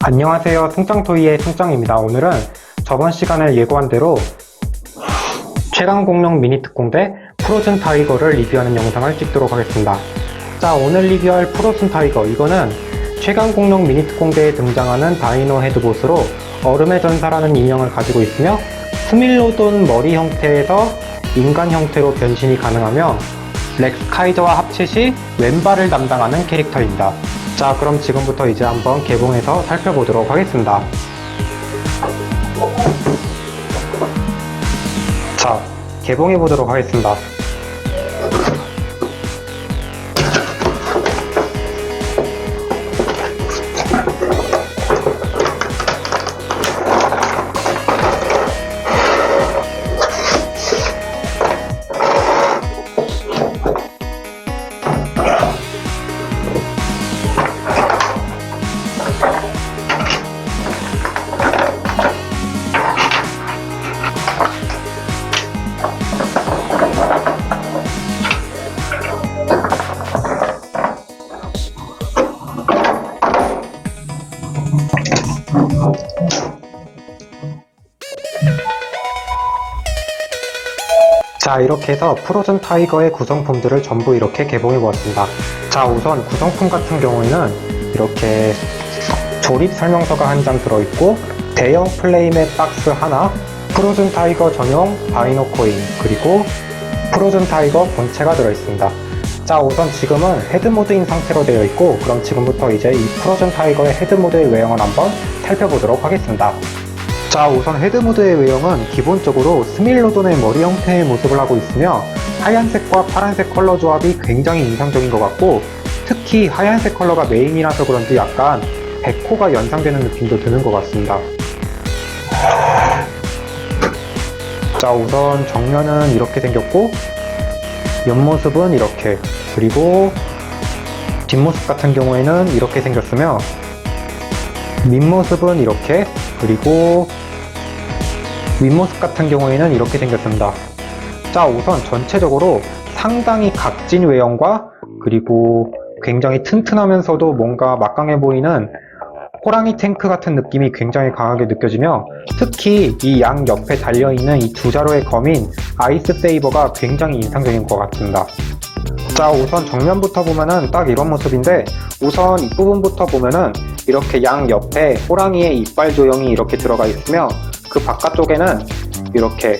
안녕하세요. 승짱토이의 승짱입니다. 오늘은 저번 시간에 예고한 대로 최강공룡 미니 특공대 프로즌 타이거를 리뷰하는 영상을 찍도록 하겠습니다. 자, 오늘 리뷰할 프로즌 타이거, 이거는 최강공룡 미니 특공대에 등장하는 다이노 헤드보스로 얼음의 전사라는 인형을 가지고 있으며 스밀로돈 머리 형태에서 인간 형태로 변신이 가능하며 렉스 카이저와 합체 시 왼발을 담당하는 캐릭터입니다. 자, 그럼 지금부터 이제 한번 개봉해서 살펴보도록 하겠습니다. 자, 개봉해보도록 하겠습니다. 자, 이렇게 해서 프로즌 타이거의 구성품들을 전부 이렇게 개봉해 보았습니다. 자, 우선 구성품 같은 경우에는 이렇게 조립 설명서가 한 장 들어있고 대형 플레이맷 박스 하나, 프로즌 타이거 전용 다이노 코인, 그리고 프로즌 타이거 본체가 들어있습니다. 자, 우선 지금은 헤드 모드인 상태로 되어 있고, 그럼 지금부터 이제 이 프로즌 타이거의 헤드 모드의 외형을 한번 살펴보도록 하겠습니다. 자, 우선 헤드모드의 외형은 기본적으로 스밀로돈의 머리 형태의 모습을 하고 있으며 하얀색과 파란색 컬러 조합이 굉장히 인상적인 것 같고, 특히 하얀색 컬러가 메인이라서 그런지 약간 백호가 연상되는 느낌도 드는 것 같습니다. 자, 우선 정면은 이렇게 생겼고 옆모습은 이렇게, 그리고 뒷모습 같은 경우에는 이렇게 생겼으며 밑모습은 이렇게, 그리고 윗모습 같은 경우에는 이렇게 생겼습니다. 자, 우선 전체적으로 상당히 각진 외형과 그리고 굉장히 튼튼하면서도 뭔가 막강해 보이는 호랑이 탱크 같은 느낌이 굉장히 강하게 느껴지며, 특히 이 양 옆에 달려있는 이 두 자루의 검인 아이스 세이버가 굉장히 인상적인 것 같습니다. 자, 우선 정면부터 보면은 딱 이런 모습인데, 우선 이 부분부터 보면은 이렇게 양 옆에 호랑이의 이빨 조형이 이렇게 들어가 있으며, 그 바깥쪽에는 이렇게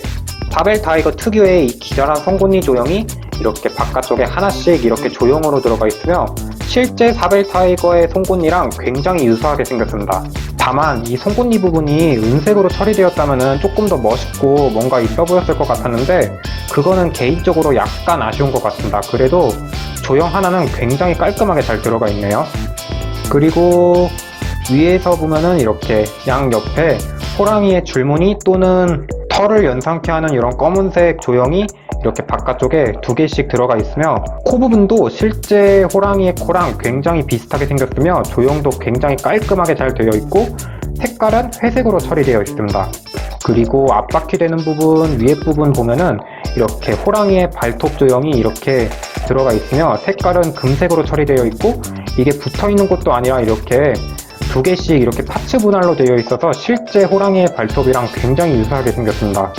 사벨 타이거 특유의 이 기자란 송곳니 조형이 이렇게 바깥쪽에 하나씩 이렇게 조형으로 들어가 있으며, 실제 사벨 타이거의 송곳니랑 굉장히 유사하게 생겼습니다. 다만 이 송곳니 부분이 은색으로 처리되었다면 조금 더 멋있고 뭔가 있어 보였을 것 같았는데, 그거는 개인적으로 약간 아쉬운 것 같습니다. 그래도 조형 하나는 굉장히 깔끔하게 잘 들어가 있네요. 그리고 위에서 보면은 이렇게 양 옆에 호랑이의 줄무늬 또는 털을 연상케 하는 이런 검은색 조형이 이렇게 바깥쪽에 두 개씩 들어가 있으며, 코 부분도 실제 호랑이의 코랑 굉장히 비슷하게 생겼으며 조형도 굉장히 깔끔하게 잘 되어 있고 색깔은 회색으로 처리되어 있습니다. 그리고 앞바퀴 되는 부분, 위에 부분 보면은 이렇게 호랑이의 발톱 조형이 이렇게 들어가 있으며 색깔은 금색으로 처리되어 있고, 이게 붙어 있는 것도 아니라 이렇게 두 개씩 이렇게 파츠 분할로 되어 있어서 실제 호랑이의 발톱이랑 굉장히 유사하게 생겼습니다.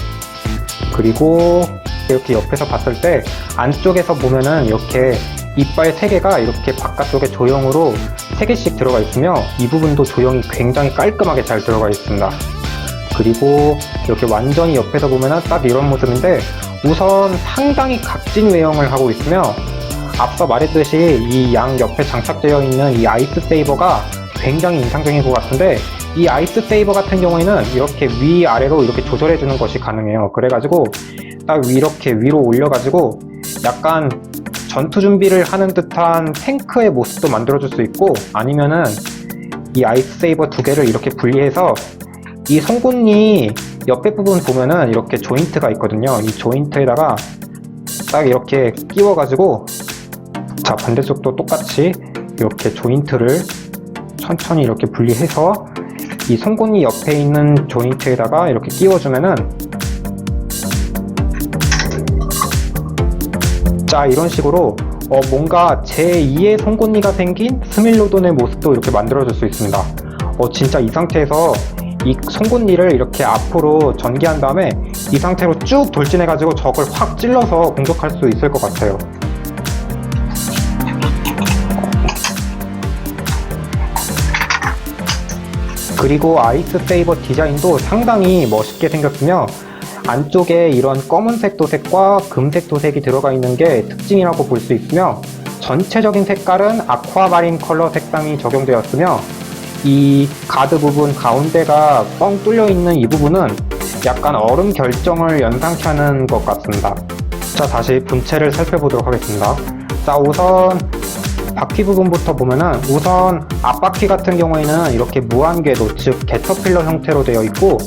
그리고 이렇게 옆에서 봤을 때 안쪽에서 보면은 이렇게 이빨 3개가 이렇게 바깥쪽에 조형으로 3개씩 들어가 있으며 이 부분도 조형이 굉장히 깔끔하게 잘 들어가 있습니다. 그리고 이렇게 완전히 옆에서 보면은 딱 이런 모습인데, 우선 상당히 각진 외형을 하고 있으며, 앞서 말했듯이 이 양 옆에 장착되어 있는 이 아이스 세이버가 굉장히 인상적인 것 같은데, 이 아이스 세이버 같은 경우에는 이렇게 위아래로 이렇게 조절해 주는 것이 가능해요. 그래가지고 딱 이렇게 위로 올려가지고 약간 전투 준비를 하는 듯한 탱크의 모습도 만들어줄 수 있고, 아니면은 이 아이스 세이버 두 개를 이렇게 분리해서 이 송곳니 옆에 부분 보면은 이렇게 조인트가 있거든요. 이 조인트에다가 딱 이렇게 끼워가지고, 자, 반대쪽도 똑같이 이렇게 조인트를 천천히 이렇게 분리해서 이 송곳니 옆에 있는 조인트에다가 이렇게 끼워주면은, 자, 이런 식으로 뭔가 제2의 송곳니가 생긴 스밀로돈의 모습도 이렇게 만들어줄 수 있습니다. 진짜 이 상태에서 이 송곳니를 이렇게 앞으로 전개한 다음에 이 상태로 쭉 돌진해가지고 적을 확 찔러서 공격할 수 있을 것 같아요. 그리고 아이스 세이버 디자인도 상당히 멋있게 생겼으며 안쪽에 이런 검은색 도색과 금색 도색이 들어가 있는 게 특징이라고 볼 수 있으며 전체적인 색깔은 아쿠아마린 컬러 색상이 적용되었으며 이 가드 부분 가운데가 뻥 뚫려 있는 이 부분은 약간 얼음 결정을 연상케 하는 것 같습니다. 자, 다시 분체를 살펴보도록 하겠습니다. 자, 우선 바퀴 부분부터 보면은 우선 앞바퀴 같은 경우에는 이렇게 무한궤도, 즉 캐터필러 형태로 되어 있고,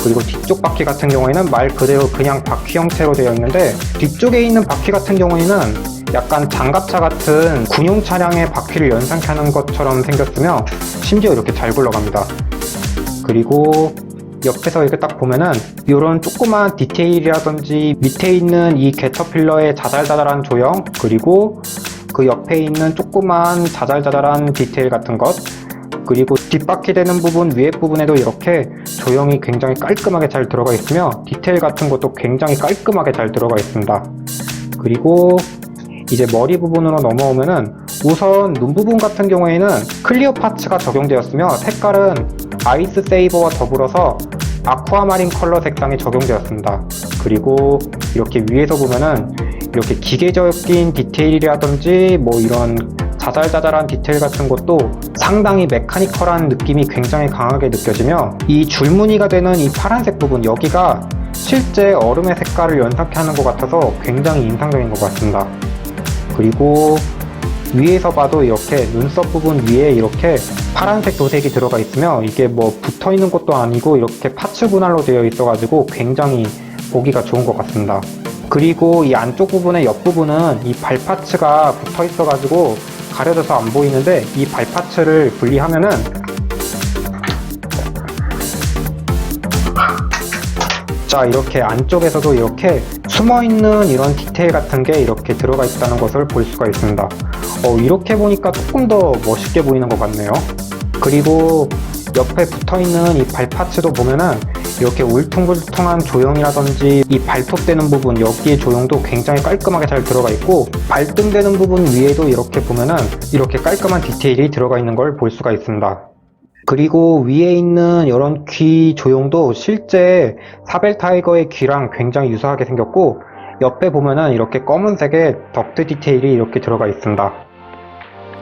그리고 뒤쪽 바퀴 같은 경우에는 말 그대로 그냥 바퀴 형태로 되어 있는데, 뒤쪽에 있는 바퀴 같은 경우에는 약간 장갑차 같은 군용 차량의 바퀴를 연상케 하는 것처럼 생겼으며 심지어 이렇게 잘 굴러갑니다. 그리고 옆에서 이렇게 딱 보면은 이런 조그만 디테일이라든지 밑에 있는 이 캐터필러의 자잘자잘한 조형, 그리고 그 옆에 있는 조그만 자잘자잘한 디테일 같은 것, 그리고 뒷바퀴 되는 부분, 위에 부분에도 이렇게 조형이 굉장히 깔끔하게 잘 들어가 있으며 디테일 같은 것도 굉장히 깔끔하게 잘 들어가 있습니다. 그리고 이제 머리 부분으로 넘어오면은 우선 눈 부분 같은 경우에는 클리어 파츠가 적용되었으며 색깔은 아이스 세이버와 더불어서 아쿠아마린 컬러 색상이 적용되었습니다. 그리고 이렇게 위에서 보면은 이렇게 기계적인 디테일이라든지 뭐 이런 자잘자잘한 디테일 같은 것도 상당히 메카니컬한 느낌이 굉장히 강하게 느껴지며 이 줄무늬가 되는 이 파란색 부분, 여기가 실제 얼음의 색깔을 연상케 하는 것 같아서 굉장히 인상적인 것 같습니다. 그리고 위에서 봐도 이렇게 눈썹 부분 위에 이렇게 파란색 도색이 들어가 있으며 이게 뭐 붙어 있는 것도 아니고 이렇게 파츠 분할로 되어 있어 가지고 굉장히 보기가 좋은 것 같습니다. 그리고 이 안쪽 부분의 옆부분은 이 발 파츠가 붙어 있어 가지고 가려져서 안 보이는데, 이 발 파츠를 분리하면은 자, 이렇게 안쪽에서도 이렇게 숨어있는 이런 디테일 같은 게 이렇게 들어가 있다는 것을 볼 수가 있습니다. 이렇게 보니까 조금 더 멋있게 보이는 것 같네요. 그리고 옆에 붙어있는 이 발 파츠도 보면은 이렇게 울퉁불퉁한 조형이라든지 이 발톱 되는 부분, 여기에 조형도 굉장히 깔끔하게 잘 들어가 있고, 발등 되는 부분 위에도 이렇게 보면은 이렇게 깔끔한 디테일이 들어가 있는 걸 볼 수가 있습니다. 그리고 위에 있는 이런 귀 조형도 실제 사벨 타이거의 귀랑 굉장히 유사하게 생겼고, 옆에 보면은 이렇게 검은색의 덕트 디테일이 이렇게 들어가 있습니다.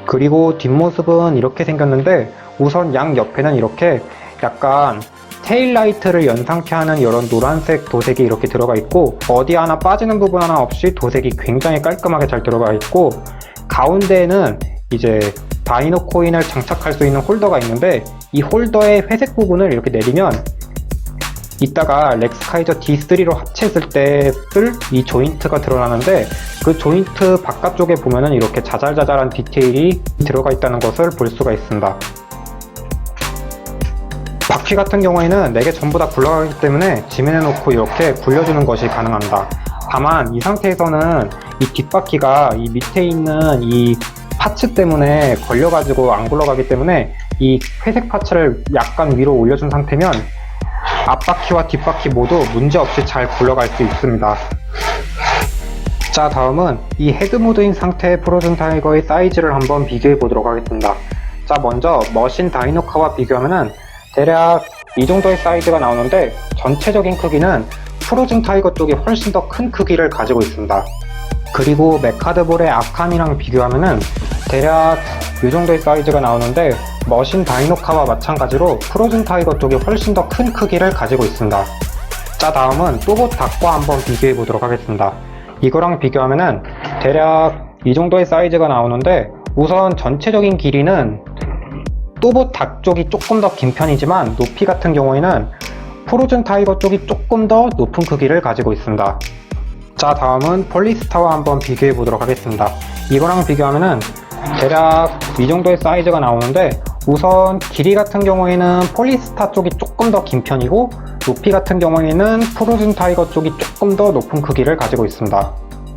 그리고 뒷모습은 이렇게 생겼는데, 우선 양 옆에는 이렇게 약간 테일라이트를 연상케 하는 이런 노란색 도색이 이렇게 들어가 있고, 어디 하나 빠지는 부분 하나 없이 도색이 굉장히 깔끔하게 잘 들어가 있고, 가운데에는 이제 다이노 코인을 장착할 수 있는 홀더가 있는데, 이 홀더의 회색 부분을 이렇게 내리면 이따가 렉스카이저 D3로 합체했을 때 쓸 이 조인트가 드러나는데, 그 조인트 바깥쪽에 보면은 이렇게 자잘자잘한 디테일이 들어가 있다는 것을 볼 수가 있습니다. 바퀴 같은 경우에는 4개 전부 다 굴러가기 때문에 지면에 놓고 이렇게 굴려주는 것이 가능합니다. 다만 이 상태에서는 이 뒷바퀴가 이 밑에 있는 이 파츠 때문에 걸려가지고 안 굴러가기 때문에 이 회색 파츠를 약간 위로 올려준 상태면 앞바퀴와 뒷바퀴 모두 문제없이 잘 굴러갈 수 있습니다. 자, 다음은 이 헤드모드인 상태의 프로즌 타이거의 사이즈를 한번 비교해 보도록 하겠습니다. 자, 먼저 머신 다이노카와 비교하면은 대략 이 정도의 사이즈가 나오는데, 전체적인 크기는 프로즌 타이거 쪽이 훨씬 더 큰 크기를 가지고 있습니다. 그리고 메카드볼의 아칸이랑 비교하면은 대략 이 정도의 사이즈가 나오는데, 머신 다이노카와 마찬가지로 프로즌 타이거 쪽이 훨씬 더 큰 크기를 가지고 있습니다. 자, 다음은 또봇 닭과 한번 비교해 보도록 하겠습니다. 이거랑 비교하면은 대략 이 정도의 사이즈가 나오는데, 우선 전체적인 길이는 또봇 닭 쪽이 조금 더 긴 편이지만 높이 같은 경우에는 프로즌 타이거 쪽이 조금 더 높은 크기를 가지고 있습니다. 자, 다음은 폴리스타와 한번 비교해 보도록 하겠습니다. 이거랑 비교하면은 대략 이 정도의 사이즈가 나오는데, 우선 길이 같은 경우에는 폴리스타 쪽이 조금 더 긴 편이고, 높이 같은 경우에는 프로즌 타이거 쪽이 조금 더 높은 크기를 가지고 있습니다.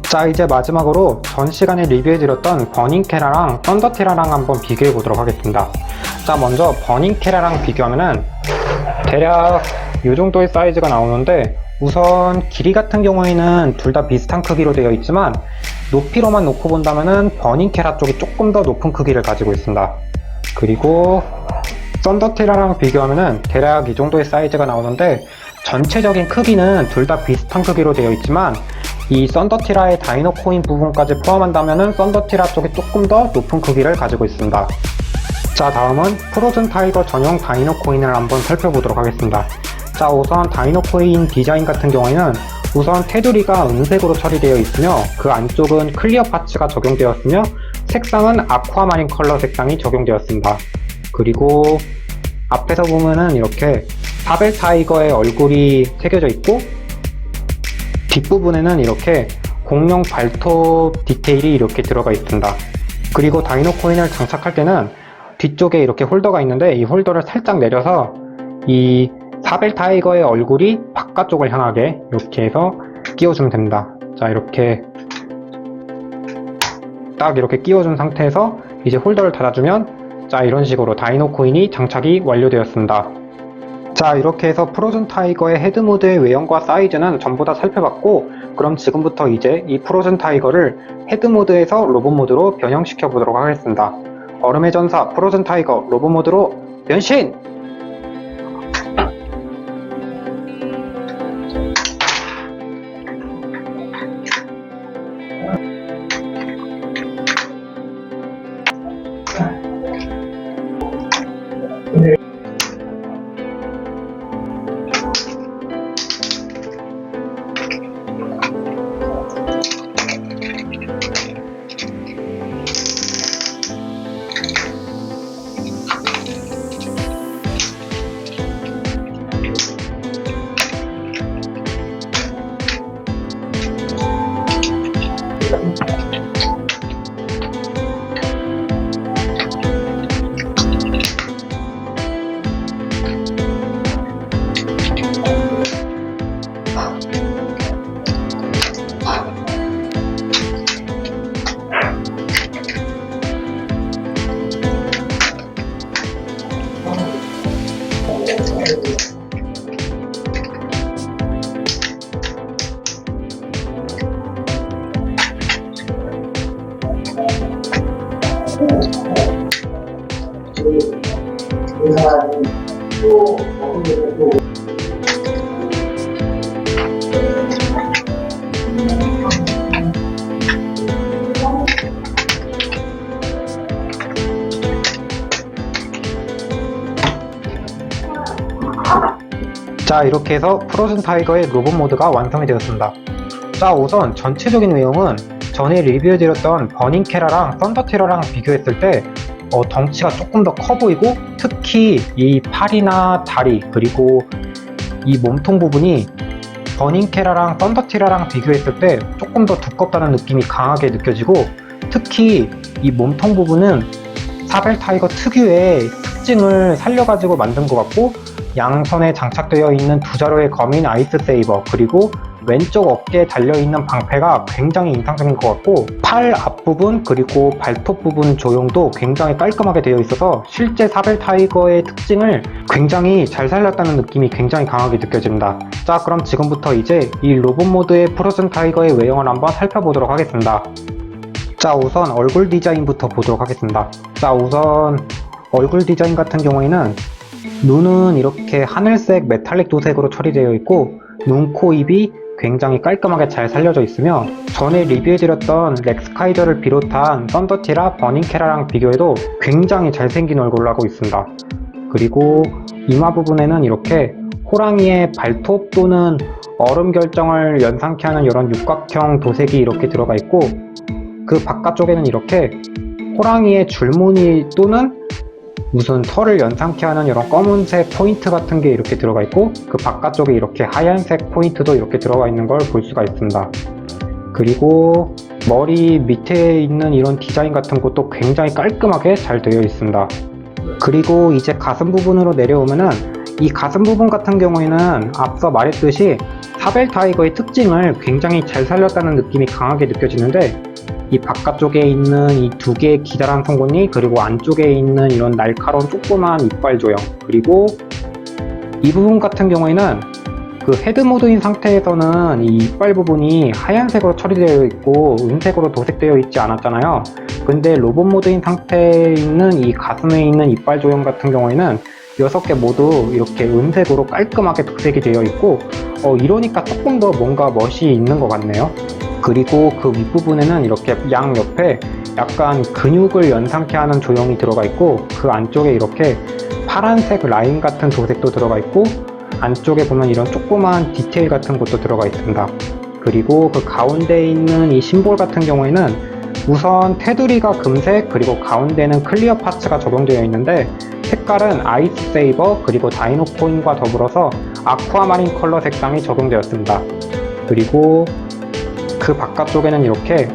자, 이제 마지막으로 전 시간에 리뷰해드렸던 버닝캐라랑 썬더티라랑 한번 비교해보도록 하겠습니다. 자, 먼저 버닝캐라랑 비교하면은 대략 이 정도의 사이즈가 나오는데, 우선 길이 같은 경우에는 둘 다 비슷한 크기로 되어 있지만 높이로만 놓고 본다면은 버닝캐라 쪽이 조금 더 높은 크기를 가지고 있습니다. 그리고 썬더티라랑 비교하면은 대략 이 정도의 사이즈가 나오는데, 전체적인 크기는 둘 다 비슷한 크기로 되어 있지만 이 썬더티라의 다이노 코인 부분까지 포함한다면은 썬더티라 쪽이 조금 더 높은 크기를 가지고 있습니다. 자, 다음은 프로즌 타이거 전용 다이노 코인을 한번 살펴보도록 하겠습니다. 자, 우선 다이노 코인 디자인 같은 경우에는 우선 테두리가 은색으로 처리되어 있으며 그 안쪽은 클리어 파츠가 적용되었으며 색상은 아쿠아마린 컬러 색상이 적용되었습니다. 그리고 앞에서 보면은 이렇게 사벨 타이거의 얼굴이 새겨져 있고, 뒷부분에는 이렇게 공룡 발톱 디테일이 이렇게 들어가 있습니다. 그리고 다이노 코인을 장착할 때는 뒤쪽에 이렇게 홀더가 있는데, 이 홀더를 살짝 내려서 이 사벨 타이거의 얼굴이 바깥쪽을 향하게 이렇게 해서 끼워주면 됩니다. 자, 이렇게 딱 이렇게 끼워준 상태에서 이제 홀더를 닫아주면, 자, 이런 식으로 다이노 코인이 장착이 완료되었습니다. 자, 이렇게 해서 프로즌 타이거의 헤드모드의 외형과 사이즈는 전부 다 살펴봤고, 그럼 지금부터 이제 이 프로즌 타이거를 헤드모드에서 로봇모드로 변형시켜 보도록 하겠습니다. 얼음의 전사 프로즌 타이거 로봇모드로 변신! 자, 이렇게 해서 프로즌 타이거의 로봇 모드가 완성이 되었습니다. 자, 우선 전체적인 외형은 전에 리뷰해드렸던 버닝캐라랑 썬더티라랑 비교했을 때 덩치가 조금 더 커 보이고, 특히 이 팔이나 다리 그리고 이 몸통 부분이 버닝캐라랑 썬더티라랑 비교했을 때 조금 더 두껍다는 느낌이 강하게 느껴지고, 특히 이 몸통 부분은 사벨 타이거 특유의 특징을 살려가지고 만든 것 같고, 양손에 장착되어 있는 두 자루의 검인 아이스 세이버, 그리고 왼쪽 어깨에 달려있는 방패가 굉장히 인상적인 것 같고, 팔 앞부분 그리고 발톱 부분 조형도 굉장히 깔끔하게 되어 있어서 실제 사벨 타이거의 특징을 굉장히 잘 살렸다는 느낌이 굉장히 강하게 느껴집니다. 자, 그럼 지금부터 이제 이 로봇 모드의 프로즌 타이거의 외형을 한번 살펴보도록 하겠습니다. 자, 우선 얼굴 디자인부터 보도록 하겠습니다. 자, 우선 얼굴 디자인 같은 경우에는 눈은 이렇게 하늘색 메탈릭 도색으로 처리되어 있고, 눈, 코, 입이 굉장히 깔끔하게 잘 살려져 있으며, 전에 리뷰해드렸던 렉스카이저를 비롯한 썬더티라, 버닝캐라랑 비교해도 굉장히 잘생긴 얼굴로 하고 있습니다. 그리고 이마 부분에는 이렇게 호랑이의 발톱 또는 얼음 결정을 연상케 하는 이런 육각형 도색이 이렇게 들어가 있고, 그 바깥쪽에는 이렇게 호랑이의 줄무늬 또는 무슨 털을 연상케 하는 이런 검은색 포인트 같은 게 이렇게 들어가 있고, 그 바깥쪽에 이렇게 하얀색 포인트도 이렇게 들어가 있는 걸 볼 수가 있습니다. 그리고 머리 밑에 있는 이런 디자인 같은 것도 굉장히 깔끔하게 잘 되어 있습니다. 그리고 이제 가슴 부분으로 내려오면은, 이 가슴 부분 같은 경우에는 앞서 말했듯이 하벨 타이거의 특징을 굉장히 잘 살렸다는 느낌이 강하게 느껴지는데, 이 바깥쪽에 있는 이 두 개의 기다란 송곳니, 그리고 안쪽에 있는 이런 날카로운 조그만 이빨 조형, 그리고 이 부분 같은 경우에는 그 헤드 모드인 상태에서는 이 이빨 부분이 하얀색으로 처리되어 있고 은색으로 도색되어 있지 않았잖아요. 근데 로봇 모드인 상태에 있는 이 가슴에 있는 이빨 조형 같은 경우에는 6개 모두 이렇게 은색으로 깔끔하게 도색이 되어 있고, 이러니까 조금 더 뭔가 멋이 있는 것 같네요. 그리고 그 윗부분에는 이렇게 양 옆에 약간 근육을 연상케 하는 조형이 들어가 있고, 그 안쪽에 이렇게 파란색 라인 같은 도색도 들어가 있고, 안쪽에 보면 이런 조그만 디테일 같은 것도 들어가 있습니다. 그리고 그 가운데에 있는 이 심볼 같은 경우에는 우선 테두리가 금색, 그리고 가운데는 클리어 파츠가 적용되어 있는데, 색깔은 아이스 세이버 그리고 다이노 코인과 더불어서 아쿠아마린 컬러 색상이 적용되었습니다. 그리고 그 바깥쪽에는 이렇게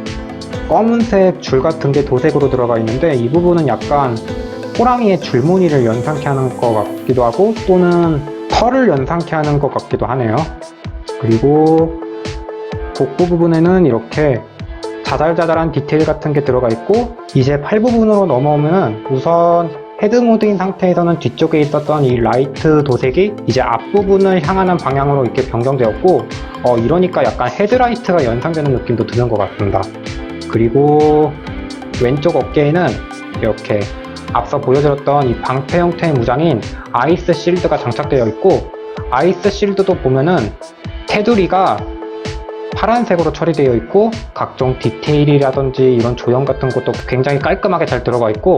검은색 줄 같은 게 도색으로 들어가 있는데, 이 부분은 약간 호랑이의 줄무늬를 연상케 하는 것 같기도 하고, 또는 털을 연상케 하는 것 같기도 하네요. 그리고 복부 부분에는 이렇게 자잘자잘한 디테일 같은 게 들어가 있고, 이제 팔 부분으로 넘어오면 우선 헤드 모드인 상태에서는 뒤쪽에 있었던 이 라이트 도색이 이제 앞부분을 향하는 방향으로 이렇게 변경되었고, 이러니까 약간 헤드라이트가 연상되는 느낌도 드는 것 같습니다. 그리고 왼쪽 어깨에는 이렇게 앞서 보여드렸던 이 방패 형태의 무장인 아이스 실드가 장착되어 있고, 아이스 실드도 보면은 테두리가 파란색으로 처리되어 있고, 각종 디테일이라든지 이런 조형 같은 것도 굉장히 깔끔하게 잘 들어가 있고,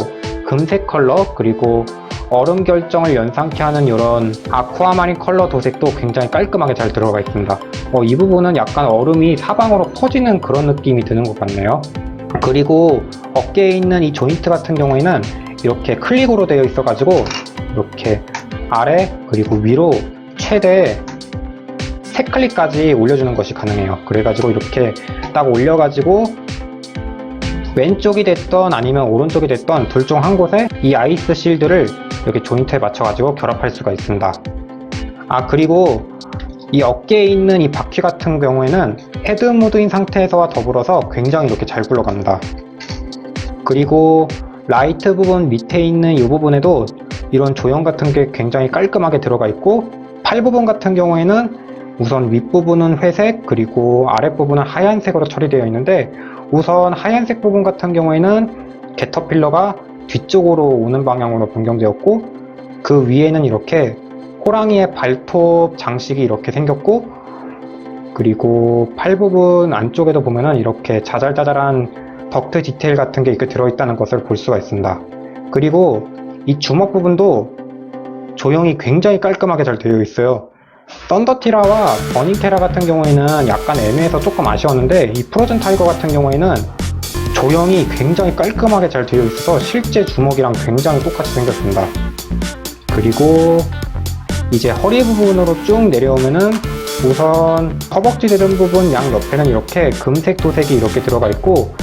금색 컬러 그리고 얼음 결정을 연상케 하는 이런 아쿠아마린 컬러 도색도 굉장히 깔끔하게 잘 들어가 있습니다. 이 부분은 약간 얼음이 사방으로 퍼지는 그런 느낌이 드는 것 같네요. 그리고 어깨에 있는 이 조인트 같은 경우에는 이렇게 클릭으로 되어 있어 가지고 이렇게 아래 그리고 위로 최대 3클릭까지 올려주는 것이 가능해요. 그래가지고 이렇게 딱 올려가지고 왼쪽이 됐던 아니면 오른쪽이 됐던 둘 중 한 곳에 이 아이스 실드를 이렇게 조인트에 맞춰가지고 결합할 수가 있습니다. 그리고 이 어깨에 있는 이 바퀴 같은 경우에는 헤드 모드인 상태에서와 더불어서 굉장히 이렇게 잘 굴러갑니다. 그리고 라이트 부분 밑에 있는 이 부분에도 이런 조형 같은 게 굉장히 깔끔하게 들어가 있고, 팔 부분 같은 경우에는 우선 윗부분은 회색 그리고 아랫부분은 하얀색으로 처리되어 있는데, 우선 하얀색 부분 같은 경우에는 캐터필러가 뒤쪽으로 오는 방향으로 변경되었고, 그 위에는 이렇게 호랑이의 발톱 장식이 이렇게 생겼고, 그리고 팔 부분 안쪽에도 보면은 이렇게 자잘자잘한 덕트 디테일 같은 게 이렇게 들어있다는 것을 볼 수가 있습니다. 그리고 이 주먹 부분도 조형이 굉장히 깔끔하게 잘 되어 있어요. 썬더티라와 버닝테라 같은 경우에는 약간 애매해서 조금 아쉬웠는데, 이 프로즌 타이거 같은 경우에는 조형이 굉장히 깔끔하게 잘 되어 있어서 실제 주먹이랑 굉장히 똑같이 생겼습니다. 그리고 이제 허리 부분으로 쭉 내려오면은 우선 허벅지 되는 부분 양 옆에는 이렇게 금색 도색이 이렇게 들어가 있고,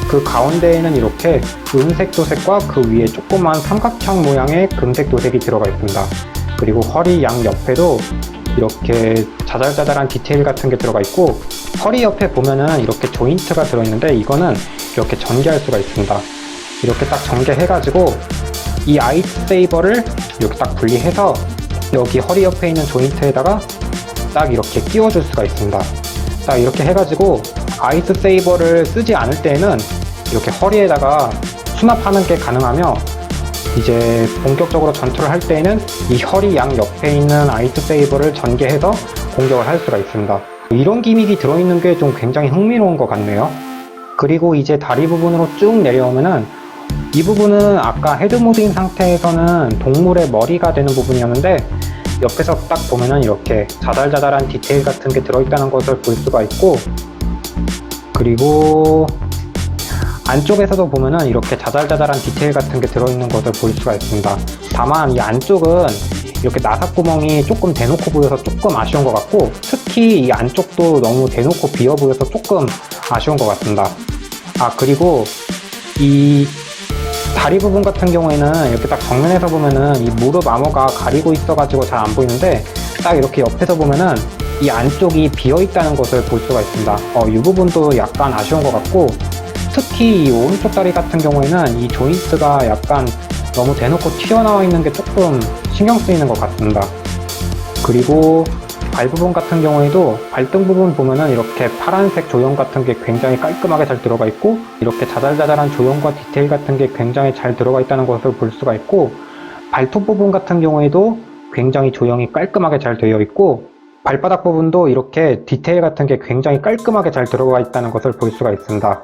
그 가운데에는 이렇게 은색 도색과 그 위에 조그만 삼각형 모양의 금색 도색이 들어가 있습니다. 그리고 허리 양 옆에도 이렇게 자잘자잘한 디테일 같은 게 들어가 있고, 허리 옆에 보면은 이렇게 조인트가 들어있는데, 이거는 이렇게 전개할 수가 있습니다. 이렇게 딱 전개해가지고 이 아이스 세이버를 이렇게 딱 분리해서 여기 허리 옆에 있는 조인트에다가 딱 이렇게 끼워줄 수가 있습니다. 딱 이렇게 해가지고 아이스 세이버를 쓰지 않을 때에는 이렇게 허리에다가 수납하는 게 가능하며, 이제 본격적으로 전투를 할 때에는 이 허리 양 옆에 있는 아이스 세이버를 전개해서 공격을 할 수가 있습니다. 이런 기믹이 들어있는 게 좀 굉장히 흥미로운 것 같네요. 그리고 이제 다리 부분으로 쭉 내려오면은, 이 부분은 아까 헤드 모드인 상태에서는 동물의 머리가 되는 부분이었는데, 옆에서 딱 보면은 이렇게 자잘자잘한 디테일 같은 게 들어있다는 것을 볼 수가 있고, 그리고 안쪽에서도 보면은 이렇게 자잘자잘한 디테일 같은 게 들어있는 것을 볼 수가 있습니다. 다만 이 안쪽은 이렇게 나사구멍이 조금 대놓고 보여서 조금 아쉬운 것 같고, 특히 이 안쪽도 너무 대놓고 비어 보여서 조금 아쉬운 것 같습니다. 그리고 이 다리 부분 같은 경우에는 이렇게 딱 정면에서 보면은 이 무릎 아머가 가리고 있어가지고 잘 안 보이는데, 딱 이렇게 옆에서 보면은 이 안쪽이 비어있다는 것을 볼 수가 있습니다. 이 부분도 약간 아쉬운 것 같고, 특히 이 오른쪽 다리 같은 경우에는 이 조인트가 약간 너무 대놓고 튀어나와 있는 게 조금 신경 쓰이는 것 같습니다. 그리고 발 부분 같은 경우에도 발등 부분 보면은 이렇게 파란색 조형 같은 게 굉장히 깔끔하게 잘 들어가 있고, 이렇게 자잘자잘한 조형과 디테일 같은 게 굉장히 잘 들어가 있다는 것을 볼 수가 있고, 발톱 부분 같은 경우에도 굉장히 조형이 깔끔하게 잘 되어 있고, 발바닥 부분도 이렇게 디테일 같은 게 굉장히 깔끔하게 잘 들어가 있다는 것을 볼 수가 있습니다.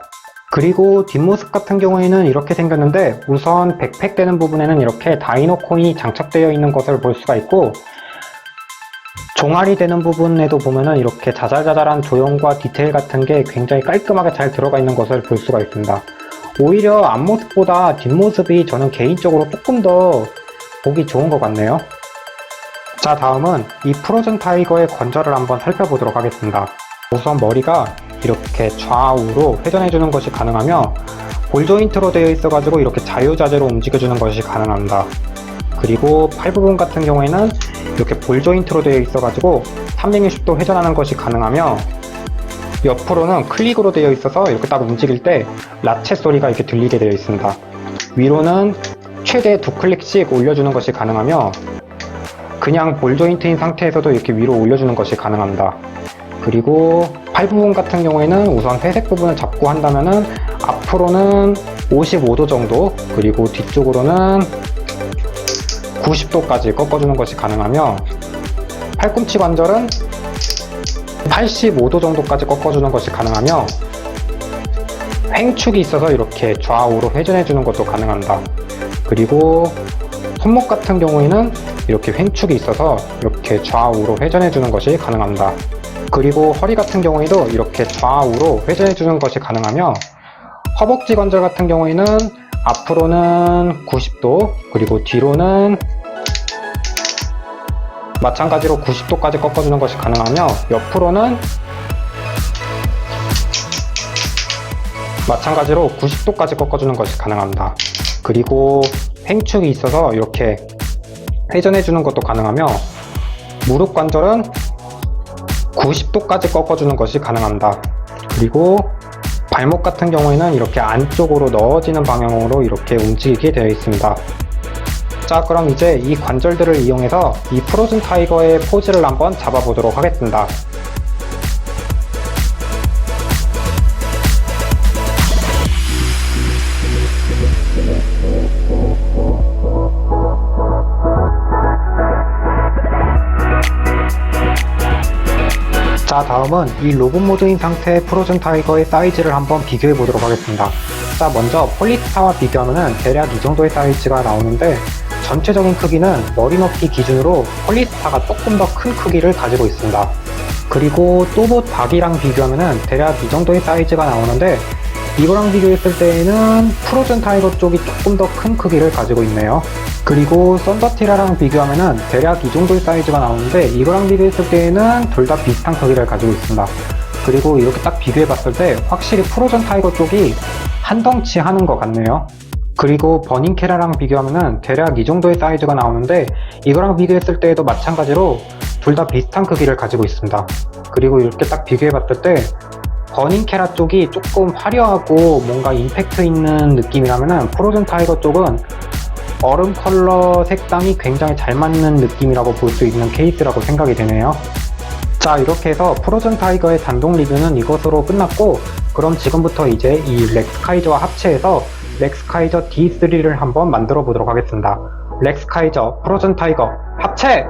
그리고 뒷모습 같은 경우에는 이렇게 생겼는데, 우선 백팩 되는 부분에는 이렇게 다이노 코인이 장착되어 있는 것을 볼 수가 있고, 종아리 되는 부분에도 보면은 이렇게 자잘자잘한 조형과 디테일 같은 게 굉장히 깔끔하게 잘 들어가 있는 것을 볼 수가 있습니다. 오히려 앞모습보다 뒷모습이 저는 개인적으로 조금 더 보기 좋은 것 같네요. 자, 다음은 이 프로즌 타이거의 관절을 한번 살펴보도록 하겠습니다. 우선 머리가 이렇게 좌우로 회전해주는 것이 가능하며, 볼 조인트로 되어 있어가지고 이렇게 자유자재로 움직여주는 것이 가능합니다. 그리고 팔 부분 같은 경우에는 이렇게 볼 조인트로 되어 있어가지고 360도 회전하는 것이 가능하며, 옆으로는 클릭으로 되어 있어서 이렇게 딱 움직일 때 라체 소리가 이렇게 들리게 되어 있습니다. 위로는 최대 2클릭씩 올려주는 것이 가능하며, 그냥 볼 조인트인 상태에서도 이렇게 위로 올려주는 것이 가능합니다. 그리고 팔 부분 같은 경우에는 우선 회색 부분을 잡고 한다면은 앞으로는 55도 정도, 그리고 뒤쪽으로는 90도까지 꺾어주는 것이 가능하며, 팔꿈치 관절은 85도 정도까지 꺾어주는 것이 가능하며, 횡축이 있어서 이렇게 좌우로 회전해주는 것도 가능합니다. 그리고 손목 같은 경우에는 이렇게 횡축이 있어서 이렇게 좌우로 회전해주는 것이 가능합니다. 그리고 허리 같은 경우에도 이렇게 좌우로 회전해주는 것이 가능하며, 허벅지 관절 같은 경우에는 앞으로는 90도, 그리고 뒤로는 마찬가지로 90도까지 꺾어주는 것이 가능하며, 옆으로는 마찬가지로 90도까지 꺾어주는 것이 가능합니다. 그리고 횡축이 있어서 이렇게 회전해주는 것도 가능하며, 무릎 관절은 90도까지 꺾어주는 것이 가능합니다. 그리고 발목 같은 경우에는 이렇게 안쪽으로 넣어지는 방향으로 이렇게 움직이게 되어 있습니다. 자, 그럼 이제 이 관절들을 이용해서 이 프로즌 타이거의 포즈를 한번 잡아보도록 하겠습니다. 자, 다음은 이 로봇 모드인 상태의 프로즌 타이거의 사이즈를 한번 비교해 보도록 하겠습니다. 자, 먼저 폴리스타와 비교하면은 대략 이 정도의 사이즈가 나오는데, 전체적인 크기는 머리 높이 기준으로 폴리스타가 조금 더 큰 크기를 가지고 있습니다. 그리고 또봇 박이랑 비교하면은 대략 이 정도의 사이즈가 나오는데, 이거랑 비교했을 때에는 프로즌 타이거 쪽이 조금 더 큰 크기를 가지고 있네요. 그리고 썬더티라랑 비교하면은 대략 이 정도의 사이즈가 나오는데, 이거랑 비교했을 때에는 둘 다 비슷한 크기를 가지고 있습니다. 그리고 이렇게 딱 비교해봤을 때 확실히 프로즌 타이거 쪽이 한 덩치 하는 것 같네요. 그리고 버닝캐라랑 비교하면은 대략 이 정도의 사이즈가 나오는데, 이거랑 비교했을 때에도 마찬가지로 둘 다 비슷한 크기를 가지고 있습니다. 그리고 이렇게 딱 비교해봤을 때 버닝캐라 쪽이 조금 화려하고 뭔가 임팩트 있는 느낌이라면은, 프로즌 타이거 쪽은 얼음 컬러 색상이 굉장히 잘 맞는 느낌이라고 볼 수 있는 케이스라고 생각이 되네요. 자, 이렇게 해서 프로즌 타이거의 단독 리뷰는 이것으로 끝났고, 그럼 지금부터 이제 이 렉스카이저와 합체해서 렉스카이저 D3를 한번 만들어 보도록 하겠습니다. 렉스카이저 프로즌 타이거 합체!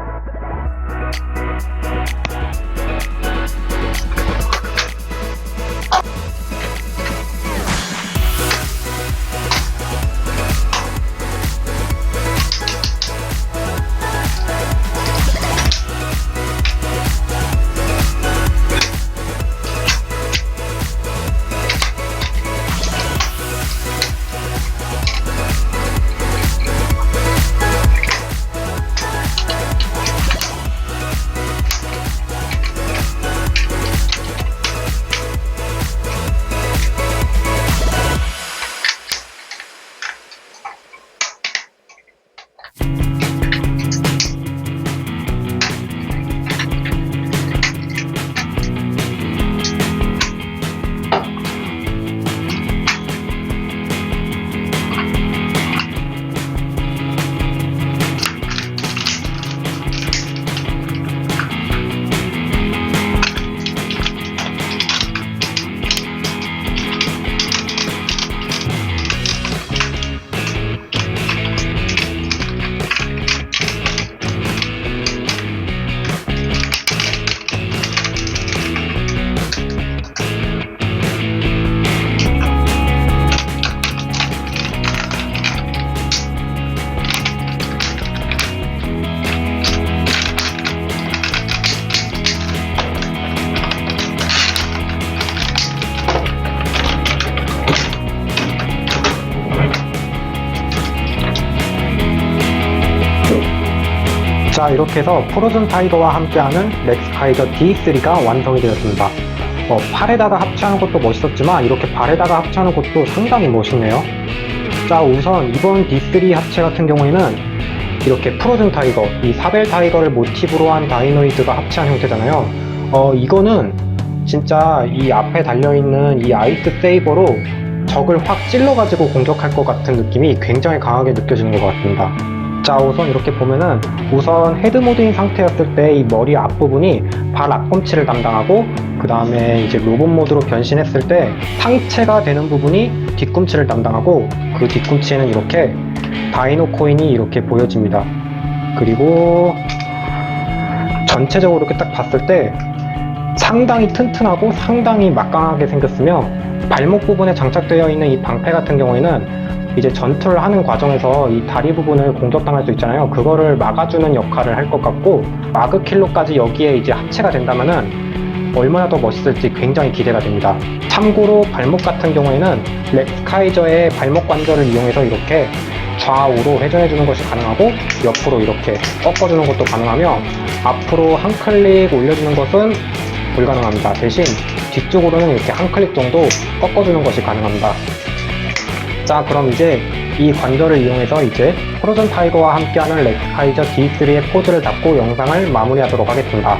자, 이렇게 해서 프로즌 타이거와 함께하는 렉스카이저 D3가 완성이 되었습니다. 팔에다가 합체하는 것도 멋있었지만 이렇게 발에다가 합체하는 것도 상당히 멋있네요. 자, 우선 이번 D3 합체 같은 경우에는 이렇게 프로즌 타이거, 이 사벨 타이거를 모티브로 한 다이노이드가 합체한 형태잖아요. 이거는 진짜 이 앞에 달려있는 이 아이스 세이버로 적을 확 찔러가지고 공격할 것 같은 느낌이 굉장히 강하게 느껴지는 것 같습니다. 자, 우선 이렇게 보면은 우선 헤드 모드인 상태였을 때 이 머리 앞부분이 발 앞꿈치를 담당하고, 그 다음에 이제 로봇 모드로 변신했을 때 상체가 되는 부분이 뒤꿈치를 담당하고, 그 뒤꿈치에는 이렇게 다이노 코인이 이렇게 보여집니다. 그리고 전체적으로 이렇게 딱 봤을 때 상당히 튼튼하고 상당히 막강하게 생겼으며, 발목 부분에 장착되어 있는 이 방패 같은 경우에는 이제 전투를 하는 과정에서 이 다리 부분을 공격당할 수 있잖아요. 그거를 막아주는 역할을 할 것 같고, 마그킬로까지 여기에 이제 합체가 된다면은 얼마나 더 멋있을지 굉장히 기대가 됩니다. 참고로 발목 같은 경우에는 렉스카이저의 발목 관절을 이용해서 이렇게 좌우로 회전해주는 것이 가능하고, 옆으로 이렇게 꺾어주는 것도 가능하며, 앞으로 한 클릭 올려주는 것은 불가능합니다. 대신 뒤쪽으로는 이렇게 한 클릭 정도 꺾어주는 것이 가능합니다. 자, 그럼 이제 이 관절을 이용해서 이제 프로즌 타이거와 함께하는 렉스카이저 D3의 포즈를 잡고 영상을 마무리하도록 하겠습니다.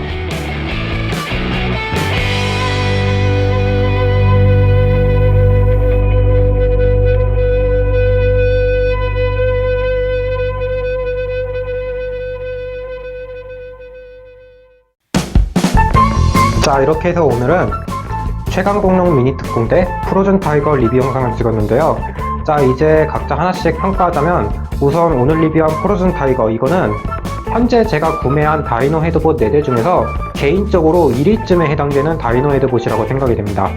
자, 이렇게 해서 오늘은 최강공룡 미니 특공대 프로즌 타이거 리뷰 영상을 찍었는데요. 자, 이제 각자 하나씩 평가하자면, 우선 오늘 리뷰한 프로즌 타이거, 이거는 현재 제가 구매한 다이노 헤드봇 4대 중에서 개인적으로 1위쯤에 해당되는 다이노 헤드봇이라고 생각이 됩니다.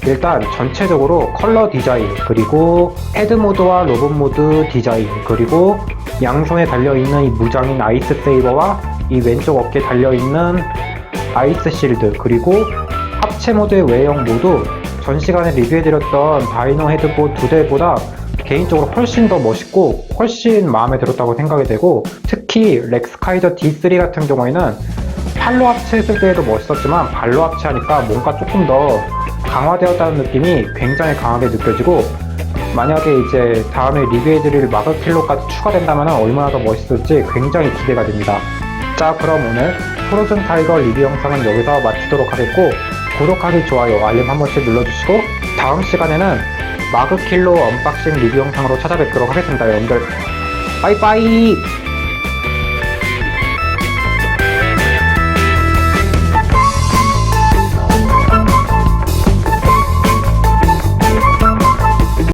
일단 전체적으로 컬러 디자인, 그리고 헤드 모드와 로봇 모드 디자인, 그리고 양손에 달려있는 이 무장인 아이스 세이버와 이 왼쪽 어깨에 달려있는 아이스 실드, 그리고 합체 모드의 외형 모두 전 시간에 리뷰해드렸던 다이노 헤드봇 2대보다 개인적으로 훨씬 더 멋있고 훨씬 마음에 들었다고 생각이 되고, 특히 렉스카이저 D3 같은 경우에는 팔로 합체했을 때에도 멋있었지만 발로 합체하니까 뭔가 조금 더 강화되었다는 느낌이 굉장히 강하게 느껴지고, 만약에 이제 다음에 리뷰해드릴 마그킬로까지 추가된다면 얼마나 더 멋있을지 굉장히 기대가 됩니다. 자, 그럼 오늘 프로즌 타이거 리뷰 영상은 여기서 마치도록 하겠고, 구독하기, 좋아요, 알림 한 번씩 눌러주시고, 다음 시간에는 마그킬로 언박싱 리뷰 영상으로 찾아뵙도록 하겠습니다, 여러분들. 빠이빠이!